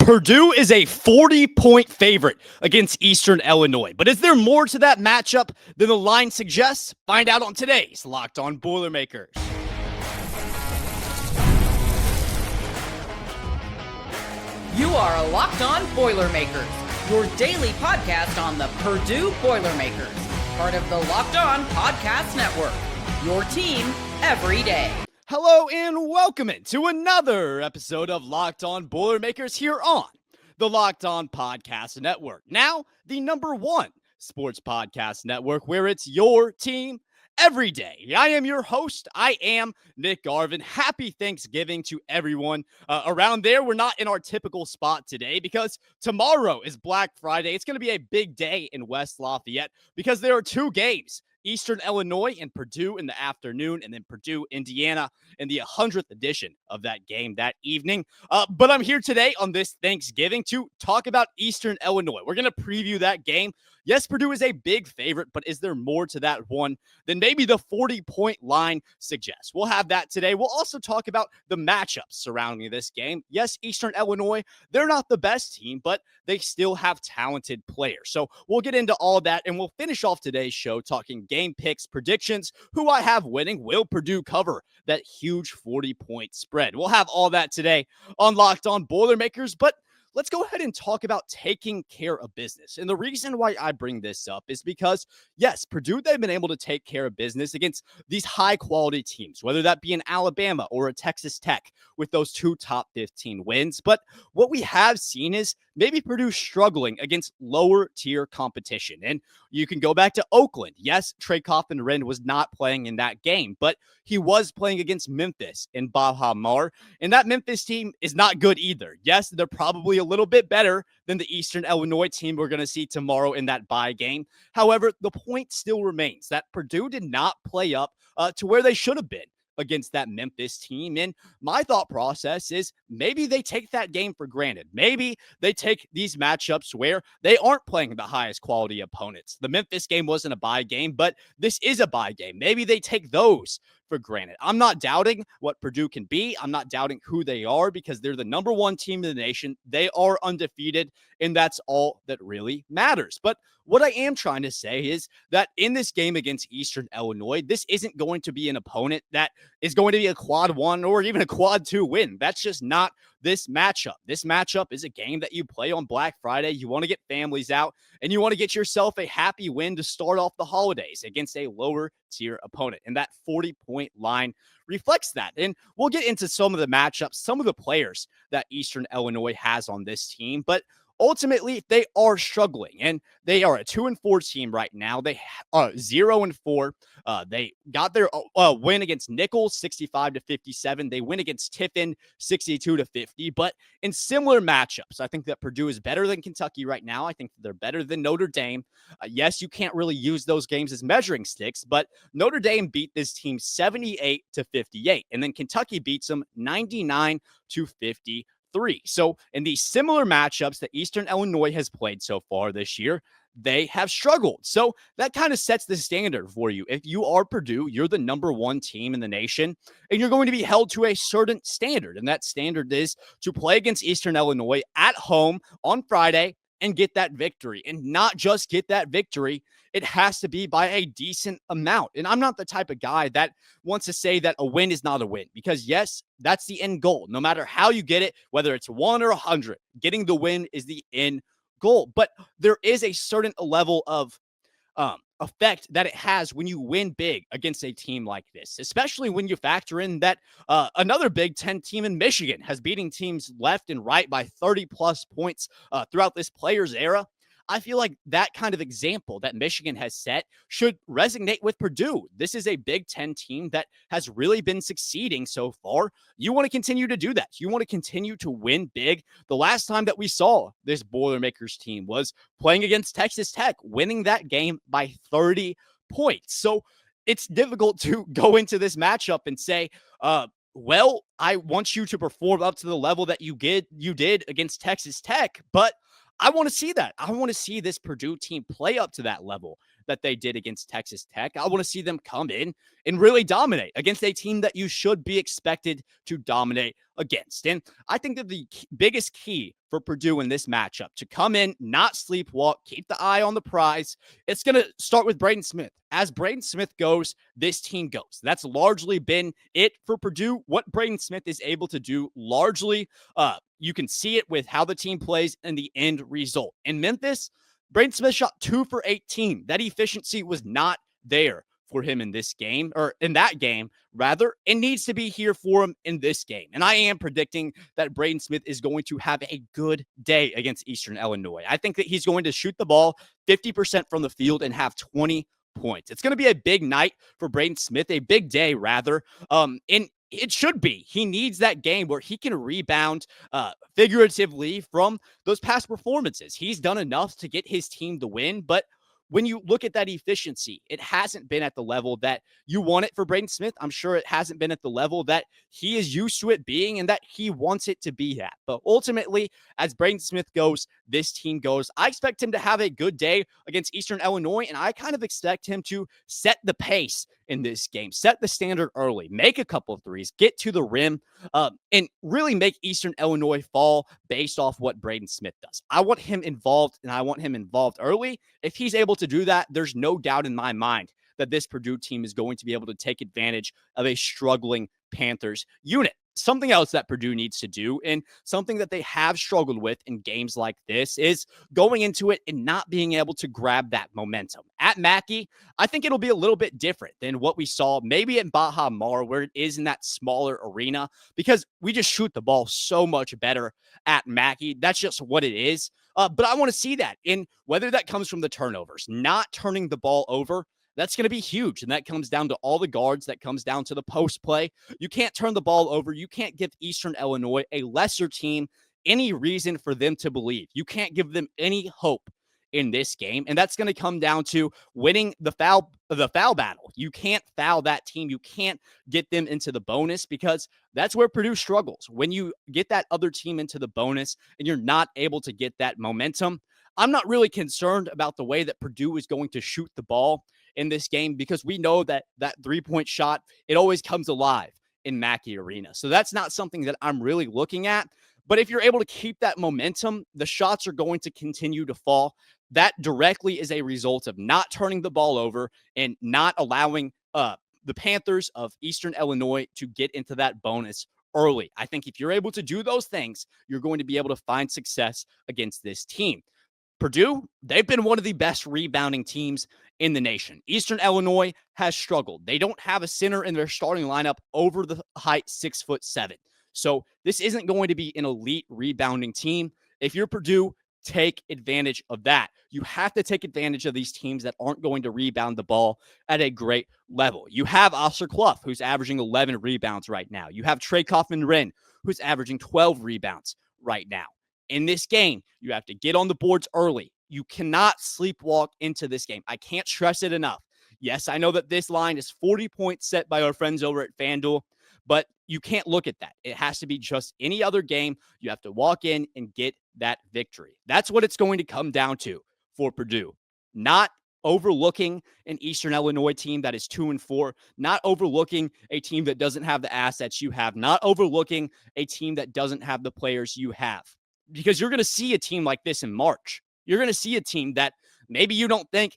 Purdue is a 40-point favorite against Eastern Illinois. But is there more to that matchup than the line suggests? Find out on today's Locked On Boilermakers. You are Locked On Boilermakers, your daily podcast on the Purdue Boilermakers, part of the Locked On Podcast Network, your team every day. Hello and welcome to another episode of Locked On Boilermakers here on the Locked On Podcast Network. Now, the number one sports podcast network where it's your team every day. I am your host. I am Nick Arvin. Happy Thanksgiving to everyone around there. We're not in our typical spot today because tomorrow is Black Friday. It's going to be a big day in West Lafayette because there are two games. Eastern Illinois and Purdue in the afternoon, and then Purdue, Indiana in the 100th edition of that game that evening. But I'm here today on this Thanksgiving to talk about Eastern Illinois. We're going to preview that game. Yes, Purdue is a big favorite, but is there more to that one than maybe the 40-point line suggests? We'll have that today. We'll also talk about the matchups surrounding this game. Yes, Eastern Illinois, they're not the best team, but they still have talented players. So we'll get into all that, and we'll finish off today's show talking game picks, predictions, who I have winning. Will Purdue cover that huge 40-point spread? We'll have all that today on Locked On Boilermakers, but let's go ahead and talk about taking care of business. And the reason why I bring this up is because, yes, Purdue, they've been able to take care of business against these high-quality teams, whether that be an Alabama or a Texas Tech with those two top 15 wins. But what we have seen is maybe Purdue struggling against lower-tier competition. And you can go back to Oakland. Yes, Trey Coffin-Wren was not playing in that game, but he was playing against Memphis in Baha Mar. And that Memphis team is not good either. Yes, they're probably a little bit better than the Eastern Illinois team we're going to see tomorrow in that bye game. However, the point still remains that Purdue did not play up to where they should have been against that Memphis team. And my thought process is maybe they take that game for granted. Maybe they take these matchups where they aren't playing the highest quality opponents. The Memphis game wasn't a bye game, but this is a bye game. Maybe they take those for granted. I'm not doubting what Purdue can be. I'm not doubting who they are because they're the number one team in the nation. They are undefeated, and that's all that really matters. But what I am trying to say is that in this game against Eastern Illinois, this isn't going to be an opponent that is going to be a quad one or even a quad two win. That's just not this matchup. This matchup is a game that you play on Black Friday. You want to get families out and you want to get yourself a happy win to start off the holidays against a lower tier opponent. And that 40-point line reflects that. And we'll get into some of the matchups, some of the players that Eastern Illinois has on this team. But ultimately, they are struggling, and they are a 2-4 team right now. They are 0-4. They got their win against Nichols, 65-57. They win against Tiffin, 62-50. But in similar matchups, I think that Purdue is better than Kentucky right now. I think they're better than Notre Dame. Yes, you can't really use those games as measuring sticks, but Notre Dame beat this team 78-58, and then Kentucky beats them 99-50. So in these similar matchups that Eastern Illinois has played so far this year, they have struggled. So that kind of sets the standard for you. If you are Purdue, you're the number one team in the nation, and you're going to be held to a certain standard. And that standard is to play against Eastern Illinois at home on Friday and get that victory. And not just get that victory, it has to be by a decent amount. And I'm not the type of guy that wants to say that a win is not a win, because yes, that's the end goal. No matter how you get it, whether it's 1 or 100, getting the win is the end goal. But there is a certain level of effect that it has when you win big against a team like this, especially when you factor in that another Big Ten team in Michigan has beating teams left and right by 30 plus points throughout this player's era. I feel like that kind of example that Michigan has set should resonate with Purdue. This is a Big Ten team that has really been succeeding so far. You want to continue to do that. You want to continue to win big. The last time that we saw this Boilermakers team was playing against Texas Tech, winning that game by 30 points. So it's difficult to go into this matchup and say, well, I want you to perform up to the level that you did against Texas Tech, but I want to see that. I want to see this Purdue team play up to that level that they did against Texas Tech. I want to see them come in and really dominate against a team that you should be expected to dominate against. And I think that the biggest key for Purdue in this matchup to come in, not sleepwalk, keep the eye on the prize, it's going to start with Braden Smith. As Braden Smith goes, this team goes. That's largely been it for Purdue. What Braden Smith is able to do largely, you can see it with how the team plays and the end result. In Memphis, Braden Smith shot 2 for 18. That efficiency was not there for him in this game, or in that game, rather. It needs to be here for him in this game. And I am predicting that Braden Smith is going to have a good day against Eastern Illinois. I think that he's going to shoot the ball 50% from the field and have 20 points. It's going to be a big night for Braden Smith, a big day, rather. And it should be. He needs that game where he can rebound figuratively from those past performances. He's done enough to get his team to win, but when you look at that efficiency, it hasn't been at the level that you want it for Braden Smith. I'm sure it hasn't been at the level that he is used to it being and that he wants it to be at. But ultimately, as Braden Smith goes, this team goes. I expect him to have a good day against Eastern Illinois, and I kind of expect him to set the pace in this game, set the standard early, make a couple of threes, get to the rim, and really make Eastern Illinois fall based off what Braden Smith does. I want him involved, and I want him involved early. If he's able to do that, there's no doubt in my mind that this Purdue team is going to be able to take advantage of a struggling Panthers unit. Something else that Purdue needs to do, and something that they have struggled with in games like this, is going into it and not being able to grab that momentum. At Mackey, I think it'll be a little bit different than what we saw maybe in Baha Mar, where it is in that smaller arena, because we just shoot the ball so much better at Mackey. That's just what it is. But I want to see that, in whether that comes from the turnovers, not turning the ball over. That's going to be huge. And that comes down to all the guards. That comes down to the post play. You can't turn the ball over. You can't give Eastern Illinois, a lesser team, any reason for them to believe. You can't give them any hope in this game. And that's going to come down to winning the foul battle. You can't foul that team. You can't get them into the bonus, because that's where Purdue struggles. When you get that other team into the bonus and you're not able to get that momentum, I'm not really concerned about the way that Purdue is going to shoot the ball in this game, because we know that that three-point shot, it always comes alive in Mackey Arena. So that's not something that I'm really looking at. But if you're able to keep that momentum, the shots are going to continue to fall. That directly is a result of not turning the ball over and not allowing the Panthers of Eastern Illinois to get into that bonus early. I think if you're able to do those things, you're going to be able to find success against this team. Purdue, they've been one of the best rebounding teams in the nation. Eastern Illinois has struggled. They don't have a center in their starting lineup over the height 6'7". So this isn't going to be an elite rebounding team. If you're Purdue, take advantage of that. You have to take advantage of these teams that aren't going to rebound the ball at a great level. You have Oscar Clough, who's averaging 11 rebounds right now. You have Trey Kaufman-Wren, who's averaging 12 rebounds right now. In this game, you have to get on the boards early. You cannot sleepwalk into this game. I can't stress it enough. Yes, I know that this line is 40 points set by our friends over at FanDuel, but you can't look at that. It has to be just any other game. You have to walk in and get that victory. That's what it's going to come down to for Purdue. Not overlooking an Eastern Illinois team that is 2-4, not overlooking a team that doesn't have the assets you have, not overlooking a team that doesn't have the players you have. Because you're going to see a team like this in March. You're going to see a team that maybe you don't think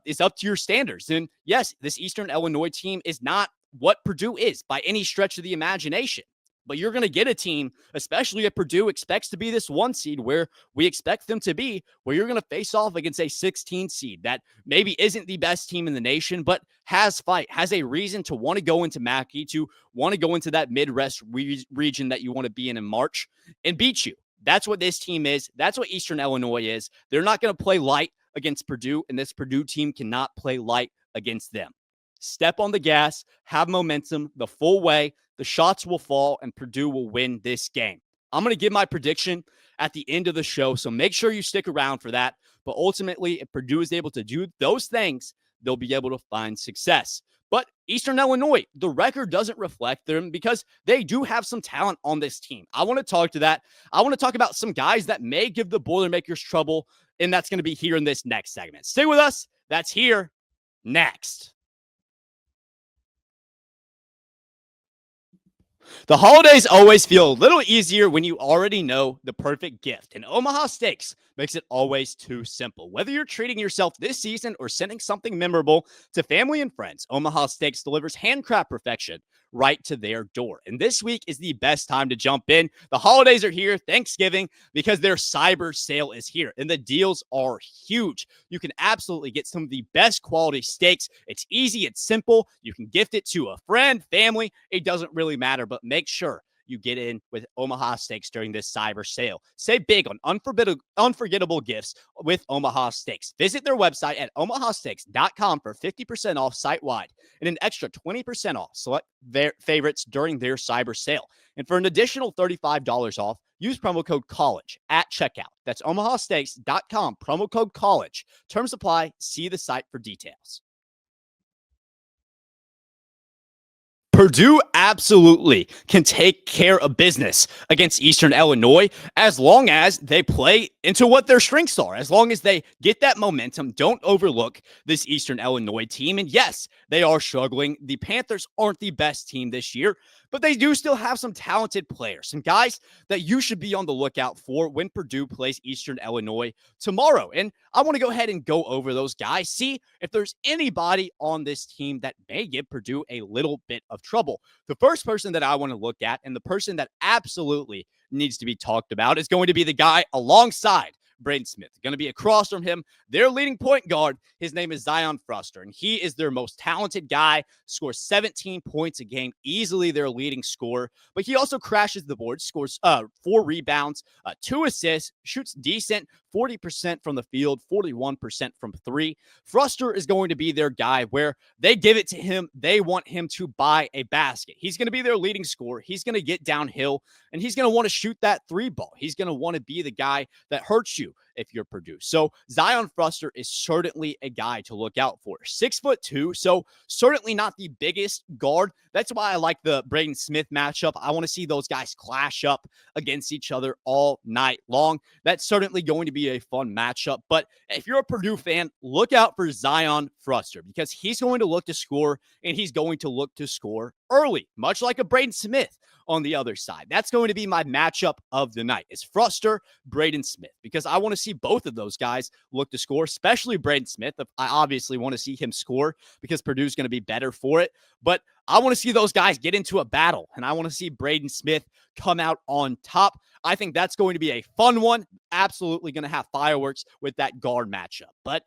is up to your standards. And yes, this Eastern Illinois team is not what Purdue is by any stretch of the imagination. But you're going to get a team, especially if Purdue expects to be this 1 seed where we expect them to be, where you're going to face off against a 16 seed that maybe isn't the best team in the nation, but has fight, has a reason to want to go into Mackey, to want to go into that Midwest region that you want to be in March and beat you. That's what this team is. That's what Eastern Illinois is. They're not going to play light against Purdue, and this Purdue team cannot play light against them. Step on the gas, have momentum the full way. The shots will fall, and Purdue will win this game. I'm going to give my prediction at the end of the show, so make sure you stick around for that. But ultimately, if Purdue is able to do those things, they'll be able to find success. But Eastern Illinois, the record doesn't reflect them because they do have some talent on this team. I want to talk to that. I want to talk about some guys that may give the Boilermakers trouble, and that's going to be here in this next segment. Stay with us. That's here next. The holidays always feel a little easier when you already know the perfect gift, and Omaha Steaks makes it always too simple. Whether you're treating yourself this season or sending something memorable to family and friends, Omaha Steaks delivers handcraft perfection right to their door. And this week is the best time to jump in. The holidays are here, Thanksgiving, because their cyber sale is here, and the deals are huge. You can absolutely get some of the best quality steaks. It's easy, it's simple. You can gift it to a friend, family. It doesn't really matter, but make sure you get in with Omaha Steaks during this cyber sale. Save big on unforgettable gifts with Omaha Steaks. Visit their website at omahasteaks.com for 50% off site-wide and an extra 20% off select their favorites during their cyber sale. And for an additional $35 off, use promo code COLLEGE at checkout. That's omahasteaks.com, promo code COLLEGE. Terms apply. See the site for details. Purdue absolutely can take care of business against Eastern Illinois as long as they play into what their strengths are, as long as they get that momentum. Don't overlook this Eastern Illinois team. And yes, they are struggling. The Panthers aren't the best team this year, but they do still have some talented players, some guys that you should be on the lookout for when Purdue plays Eastern Illinois tomorrow. And I want to go ahead and go over those guys, see if there's anybody on this team that may give Purdue a little bit of trouble. The first person that I want to look at, and the person that absolutely needs to be talked about, is going to be the guy alongside Braden Smith. Going to be across from him, their leading point guard. His name is Zion Fruster, and he is their most talented guy, scores 17 points a game, easily their leading scorer, but he also crashes the board, scores 4 rebounds, 2 assists, shoots decent, 40% from the field, 41% from 3. Fruster is going to be their guy where they give it to him. They want him to buy a basket. He's going to be their leading scorer. He's going to get downhill, and he's going to want to shoot that 3 ball. He's going to want to be the guy that hurts you if you're Purdue. So Zion Fruster is certainly a guy to look out for. 6'2", so certainly not the biggest guard. That's why I like the Braden Smith matchup. I want to see those guys clash up against each other all night long. That's certainly going to be a fun matchup. But if you're a Purdue fan, look out for Zion Fruster because he's going to look to score, and he's going to look to score early, much like a Braden Smith on the other side. That's going to be my matchup of the night, is Fruster, Braden Smith, because I want to see both of those guys look to score, especially Braden Smith. I obviously want to see him score because Purdue's going to be better for it, but I want to see those guys get into a battle, and I want to see Braden Smith come out on top. I think that's going to be a fun one. Absolutely going to have fireworks with that guard matchup. But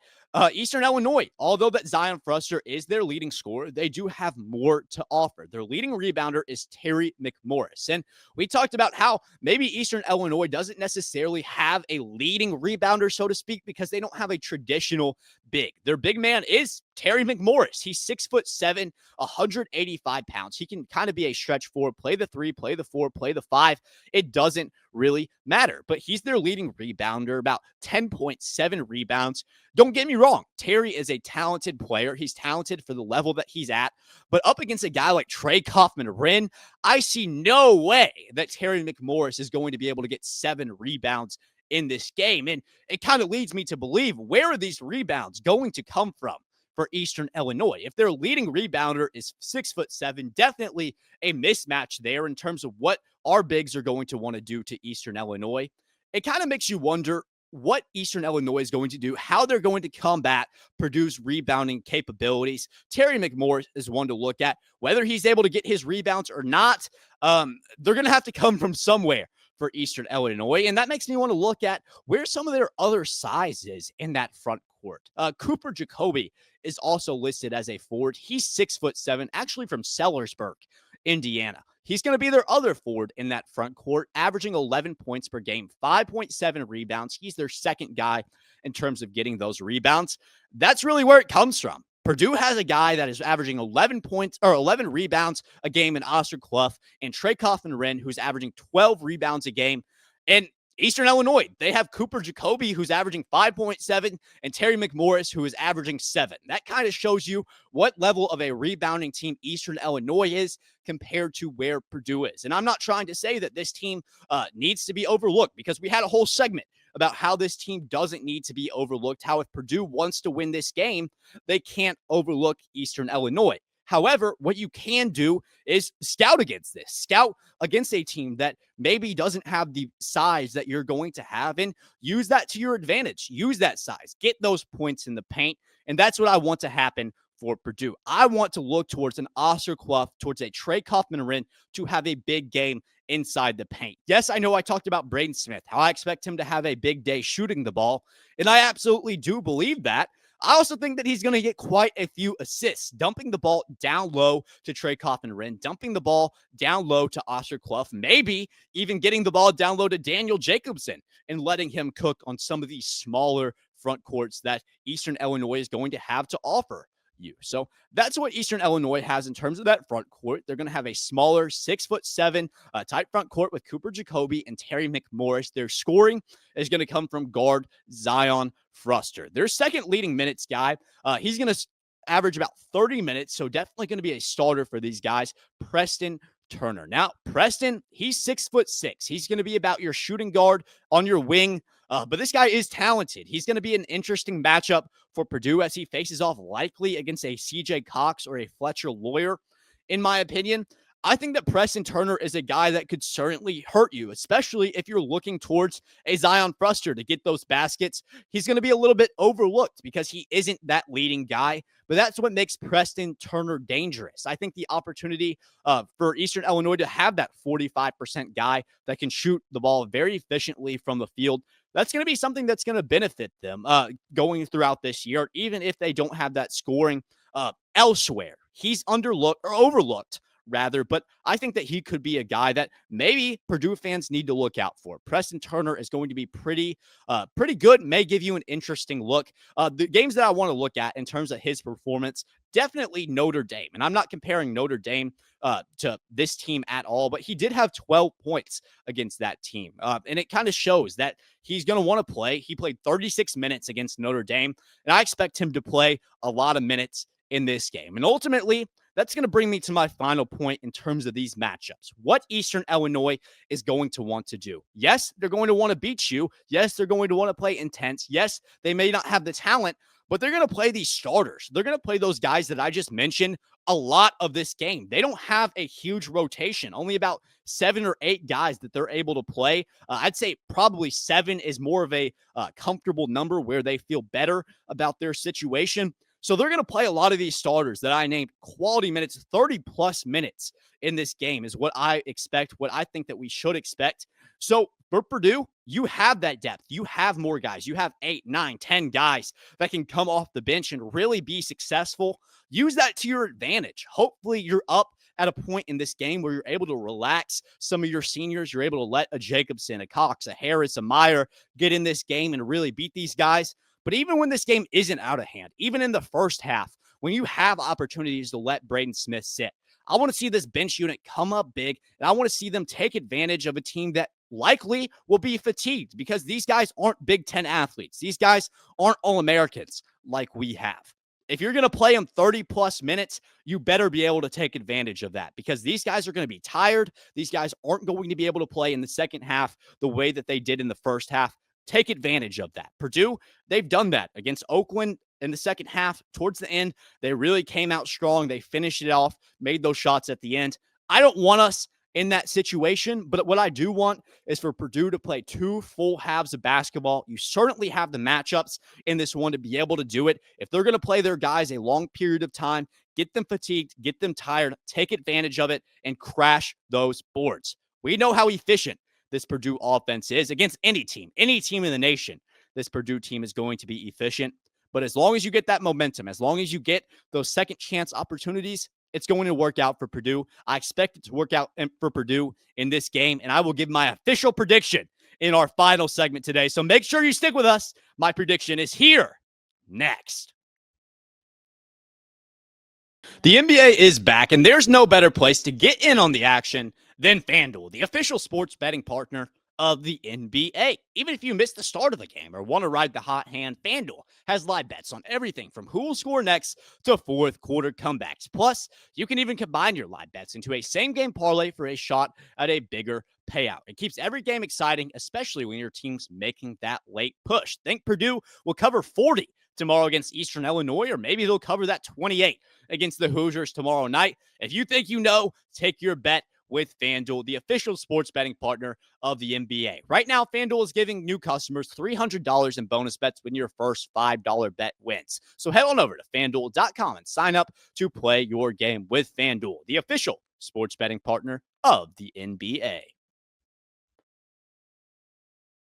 Eastern Illinois, although that Zion Fruster is their leading scorer, they do have more to offer. Their leading rebounder is Terry McMorris. And we talked about how maybe Eastern Illinois doesn't necessarily have a leading rebounder, so to speak, because they don't have a traditional big. Their big man is Terry McMorris. He's 6'7", 185 pounds. He can kind of be a stretch four, play the 3, play the 4, play the 5. It doesn't really matter, but he's their leading rebounder, about 10.7 rebounds. Don't get me wrong. Terry is a talented player. He's talented for the level that he's at, but up against a guy like Trey Kaufman-Renn, I see no way that Terry McMorris is going to be able to get 7 rebounds in this game. And it kind of leads me to believe, where are these rebounds going to come from for Eastern Illinois? If their leading rebounder is 6'7", definitely a mismatch there in terms of what our bigs are going to want to do to Eastern Illinois. It kind of makes you wonder what Eastern Illinois is going to do, how they're going to combat Purdue's rebounding capabilities. Terry McMorris is one to look at. Whether he's able to get his rebounds or not, they're going to have to come from somewhere for Eastern Illinois. And that makes me want to look at where some of their other size is in that front court. Cooper Jacoby is also listed as a forward. He's 6'7", actually from Sellersburg, Indiana. He's going to be their other forward in that front court, averaging 11 points per game, 5.7 rebounds. He's their second guy in terms of getting those rebounds. That's really where it comes from. Purdue has a guy that is averaging 11 points or 11 rebounds a game in Oscar Clough, and Trey Kaufman-Renn, who's averaging 12 rebounds a game. And Eastern Illinois, they have Cooper Jacoby, who's averaging 5.7, and Terry McMorris, who is averaging 7. That kind of shows you what level of a rebounding team Eastern Illinois is compared to where Purdue is. And I'm not trying to say that this team needs to be overlooked, because we had a whole segment about how this team doesn't need to be overlooked, how if Purdue wants to win this game, they can't overlook Eastern Illinois. However, what you can do is scout against this. Scout against a team that maybe doesn't have the size that you're going to have, and use that to your advantage. Use that size. Get those points in the paint, and that's what I want to happen for Purdue. I want to look towards an Oscar Clough, towards a Trey Kaufman-Rin to have a big game inside the paint. Yes, I know I talked about Braden Smith, how I expect him to have a big day shooting the ball, and I absolutely do believe that. I also think that he's going to get quite a few assists, dumping the ball down low to Trey Kaufman-Rin, dumping the ball down low to Oscar Clough, maybe even getting the ball down low to Daniel Jacobson and letting him cook on some of these smaller front courts that Eastern Illinois is going to have to offer you. So that's what Eastern Illinois has in terms of that front court. They're going to have a smaller 6'7" tight front court with Cooper Jacoby and Terry McMorris. Their scoring is going to come from guard Zion Fruster. Their second leading minutes guy, he's going to average about 30 minutes, so definitely going to be a starter for these guys. Preston Turner. Now, Preston, he's 6'6". He's going to be about your shooting guard on your wing. But this guy is talented. He's going to be an interesting matchup for Purdue as he faces off likely against a CJ Cox or a Fletcher Lawyer. In my opinion, I think that Preston Turner is a guy that could certainly hurt you, especially if you're looking towards a Zion Fruster to get those baskets. He's going to be a little bit overlooked because he isn't that leading guy, but that's what makes Preston Turner dangerous. I think the opportunity for Eastern Illinois to have that 45% guy that can shoot the ball very efficiently from the field, that's going to be something that's going to benefit them going throughout this year, even if they don't have that scoring elsewhere. He's overlooked rather, but I think that he could be a guy that maybe Purdue fans need to look out for. Preston Turner is going to be pretty good, may give you an interesting look. The games that I want to look at in terms of his performance, definitely Notre Dame. And I'm not comparing Notre Dame to this team at all, but he did have 12 points against that team. And it kind of shows that he's going to want to play. He played 36 minutes against Notre Dame, and I expect him to play a lot of minutes in this game. And ultimately, that's going to bring me to my final point in terms of these matchups. What Eastern Illinois is going to want to do. Yes, they're going to want to beat you. Yes, they're going to want to play intense. Yes, they may not have the talent, but they're going to play these starters. They're going to play those guys that I just mentioned a lot of this game. They don't have a huge rotation, only about 7 or 8 guys that they're able to play. I'd say probably 7 is more of a comfortable number where they feel better about their situation. So they're going to play a lot of these starters that I named quality minutes, 30-plus minutes in this game is what I expect, what I think that we should expect. So for Purdue, you have that depth. You have more guys. You have 8, 9, 10 guys that can come off the bench and really be successful. Use that to your advantage. Hopefully you're up at a point in this game where you're able to relax some of your seniors. You're able to let a Jacobson, a Cox, a Harris, a Meyer get in this game and really beat these guys. But even when this game isn't out of hand, even in the first half, when you have opportunities to let Braden Smith sit, I want to see this bench unit come up big, and I want to see them take advantage of a team that likely will be fatigued because these guys aren't Big Ten athletes. These guys aren't All-Americans like we have. If you're going to play them 30-plus minutes, you better be able to take advantage of that because these guys are going to be tired. These guys aren't going to be able to play in the second half the way that they did in the first half. Take advantage of that. Purdue, they've done that against Oakland in the second half. Towards the end, they really came out strong. They finished it off, made those shots at the end. I don't want us in that situation, but what I do want is for Purdue to play 2 full halves of basketball. You certainly have the matchups in this one to be able to do it. If they're going to play their guys a long period of time, get them fatigued, get them tired, take advantage of it, and crash those boards. We know how efficient this Purdue offense is against any team in the nation. This Purdue team is going to be efficient. But as long as you get that momentum, as long as you get those second chance opportunities, it's going to work out for Purdue. I expect it to work out for Purdue in this game, and I will give my official prediction in our final segment today. So make sure you stick with us. My prediction is here next. The NBA is back, and there's no better place to get in on the action than FanDuel, the official sports betting partner of the NBA. Even if you missed the start of the game or want to ride the hot hand, FanDuel has live bets on everything from who will score next to fourth quarter comebacks. Plus, you can even combine your live bets into a same-game parlay for a shot at a bigger payout. It keeps every game exciting, especially when your team's making that late push. Think Purdue will cover 40 tomorrow against Eastern Illinois, or maybe they'll cover that 28 against the Hoosiers tomorrow night. If you think you know, take your bet with FanDuel, the official sports betting partner of the NBA. Right now, FanDuel is giving new customers $300 in bonus bets when your first $5 bet wins. So head on over to FanDuel.com and sign up to play your game with FanDuel, the official sports betting partner of the NBA.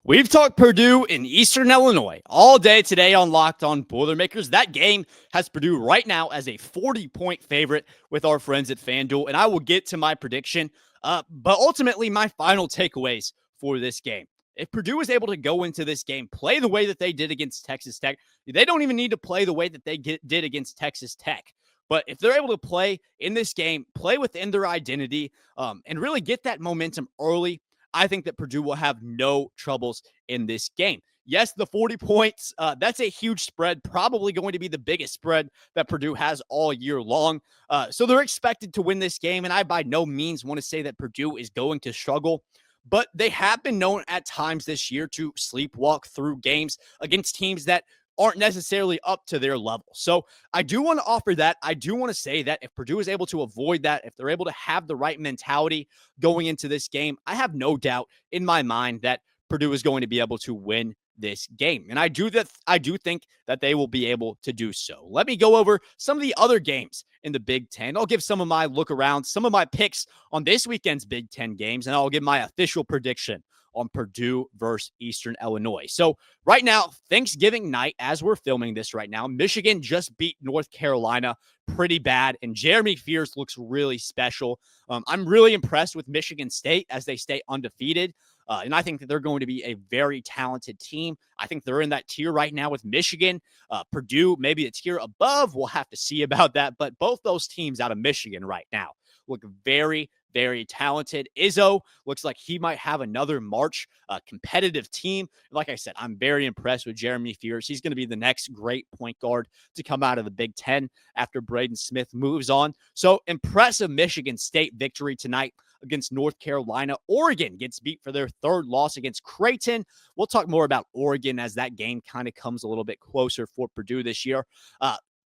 We've talked Purdue in Eastern Illinois all day today on Locked On Boilermakers. That game has Purdue right now as a 40-point favorite with our friends at FanDuel, and I will get to my prediction. But ultimately, my final takeaways for this game. If Purdue is able to go into this game, play the way that they did against Texas Tech, they don't even need to play the way that they did against Texas Tech. But if they're able to play in this game, play within their identity, and really get that momentum early, I think that Purdue will have no troubles in this game. Yes, the 40 points, that's a huge spread, probably going to be the biggest spread that Purdue has all year long. So they're expected to win this game, and I by no means want to say that Purdue is going to struggle, but they have been known at times this year to sleepwalk through games against teams that aren't necessarily up to their level. So I do want to offer that. I do want to say that if Purdue is able to avoid that, if they're able to have the right mentality going into this game, I have no doubt in my mind that Purdue is going to be able to win this game. And I do think that they will be able to do so. Let me go over some of the other games in the Big Ten. I'll give some of my look around, some of my picks on this weekend's Big Ten games, and I'll give my official prediction on Purdue versus Eastern Illinois. So right now, Thanksgiving night, as we're filming this right now, Michigan just beat North Carolina pretty bad, and Jeremy Fears looks really special. I'm really impressed with Michigan State as they stay undefeated. And I think that they're going to be a very talented team. I think they're in that tier right now with Michigan. Purdue, maybe a tier above. We'll have to see about that. But both those teams out of Michigan right now look very, very talented. Izzo looks like he might have another March competitive team. Like I said, I'm very impressed with Jeremy Fears. He's going to be the next great point guard to come out of the Big Ten after Braden Smith moves on. So impressive Michigan State victory tonight against North Carolina. Oregon gets beat for their third loss against Creighton. We'll talk more about Oregon as that game kind of comes a little bit closer for Purdue this year.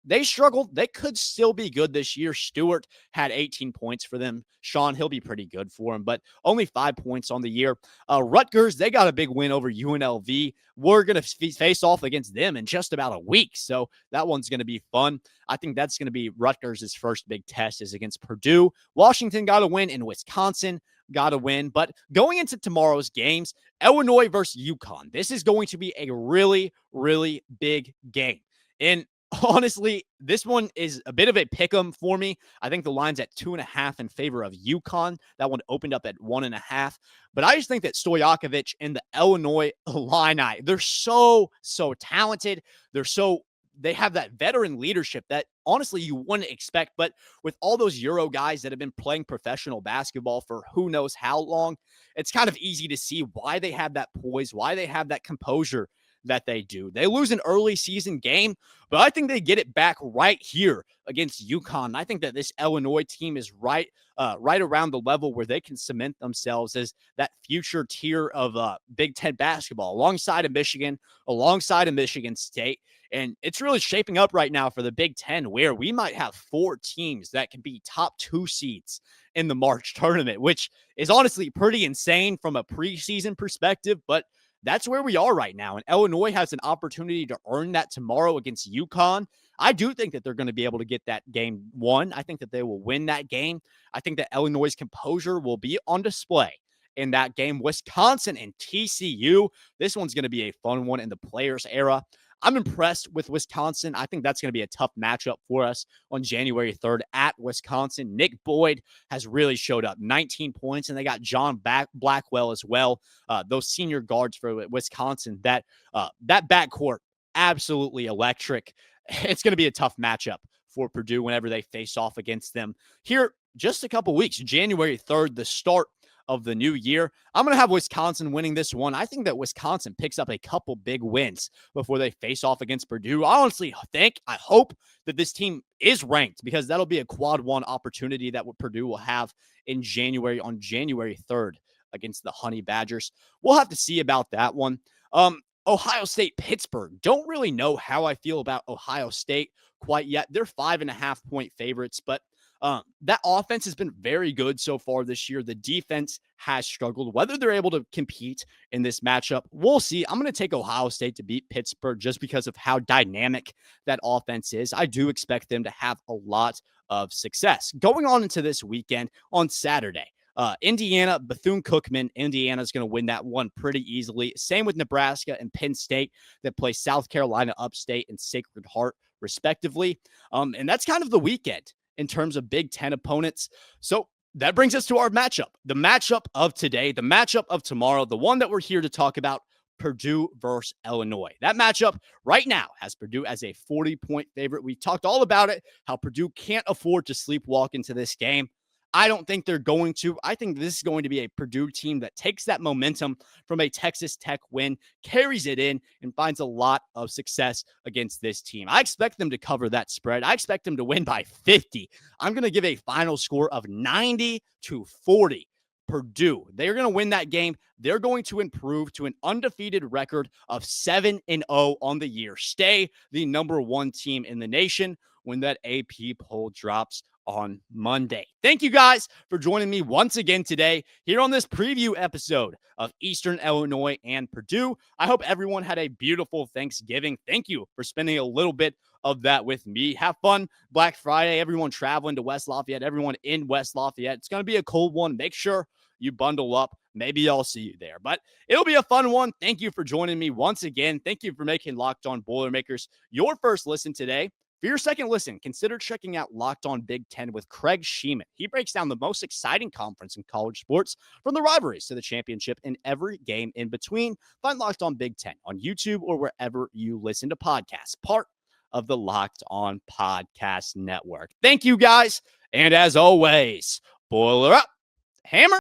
They struggled. They could still be good this year. Stewart had 18 points for them. Sean, he'll be pretty good for him, but only 5 points on the year. Rutgers, they got a big win over UNLV. We're going to face off against them in just about a week, so that one's going to be fun. I think that's going to be Rutgers' first big test is against Purdue. Washington got a win, and Wisconsin got a win. But going into tomorrow's games, Illinois versus UConn, this is going to be a really, really big game. And honestly, this one is a bit of a pick'em for me. I think the line's at 2.5 in favor of UConn. That one opened up at 1.5. But I just think that Stojakovic and the Illinois Illini, they're so talented. They have that veteran leadership that honestly you wouldn't expect. But with all those Euro guys that have been playing professional basketball for who knows how long, it's kind of easy to see why they have that poise, why they have that composure that they do. They lose an early season game, but I think they get it back right here against UConn. I think that this Illinois team is right around the level where they can cement themselves as that future tier of Big Ten basketball alongside of Michigan, alongside of Michigan State. And it's really shaping up right now for the Big Ten where we might have 4 teams that can be top 2 seeds in the March tournament, which is honestly pretty insane from a preseason perspective, but that's where we are right now. And Illinois has an opportunity to earn that tomorrow against UConn. I do think that they're going to be able to get that game won. I think that they will win that game. I think that Illinois' composure will be on display in that game. Wisconsin and TCU. This one's going to be a fun one in the players era. I'm impressed with Wisconsin. I think that's going to be a tough matchup for us on January 3rd at Wisconsin. Nick Boyd has really showed up, 19 points, and they got John Blackwell as well. Those senior guards for Wisconsin, that backcourt, absolutely electric. It's going to be a tough matchup for Purdue whenever they face off against them here just a couple weeks. January 3rd, the start of the new year. I'm going to have Wisconsin winning this one. I think that Wisconsin picks up a couple big wins before they face off against Purdue. I honestly I hope that this team is ranked because that'll be a quad 1 opportunity that Purdue will have in January on January 3rd against the Honey Badgers. We'll have to see about that one. Ohio State, Pittsburgh. Don't really know how I feel about Ohio State quite yet. They're 5.5-point favorites, but that offense has been very good so far this year. The defense has struggled. Whether they're able to compete in this matchup, we'll see. I'm going to take Ohio State to beat Pittsburgh just because of how dynamic that offense is. I do expect them to have a lot of success. Going on into this weekend on Saturday, Indiana, Bethune-Cookman, Indiana's going to win that one pretty easily. Same with Nebraska and Penn State that play South Carolina Upstate and Sacred Heart, respectively. And that's kind of the weekend in terms of Big Ten opponents. So that brings us to our matchup. The matchup of today, the matchup of tomorrow, the one that we're here to talk about, Purdue versus Illinois. That matchup right now has Purdue as a 40-point favorite. We talked all about it, how Purdue can't afford to sleepwalk into this game. I don't think they're going to. I think this is going to be a Purdue team that takes that momentum from a Texas Tech win, carries it in, and finds a lot of success against this team. I expect them to cover that spread. I expect them to win by 50. I'm going to give a final score of 90-40. Purdue. They're going to win that game. They're going to improve to an undefeated record of 7-0 on the year. Stay the number one team in the nation when that AP poll drops on Monday. Thank you guys for joining me once again today here on this preview episode of Eastern Illinois and Purdue. I hope everyone had a beautiful Thanksgiving. Thank you for spending a little bit of that with me. Have fun Black Friday. Everyone traveling to West Lafayette, everyone in West Lafayette. It's going to be a cold one. Make sure you bundle up. Maybe I'll see you there, but it'll be a fun one. Thank you for joining me once again. Thank you for making Locked On Boilermakers your first listen today. For your second listen, consider checking out Locked On Big Ten with Craig Sheeman. He breaks down the most exciting conference in college sports, from the rivalries to the championship and every game in between. Find Locked On Big Ten on YouTube or wherever you listen to podcasts, part of the Locked On Podcast Network. Thank you guys, and as always, boiler up, hammer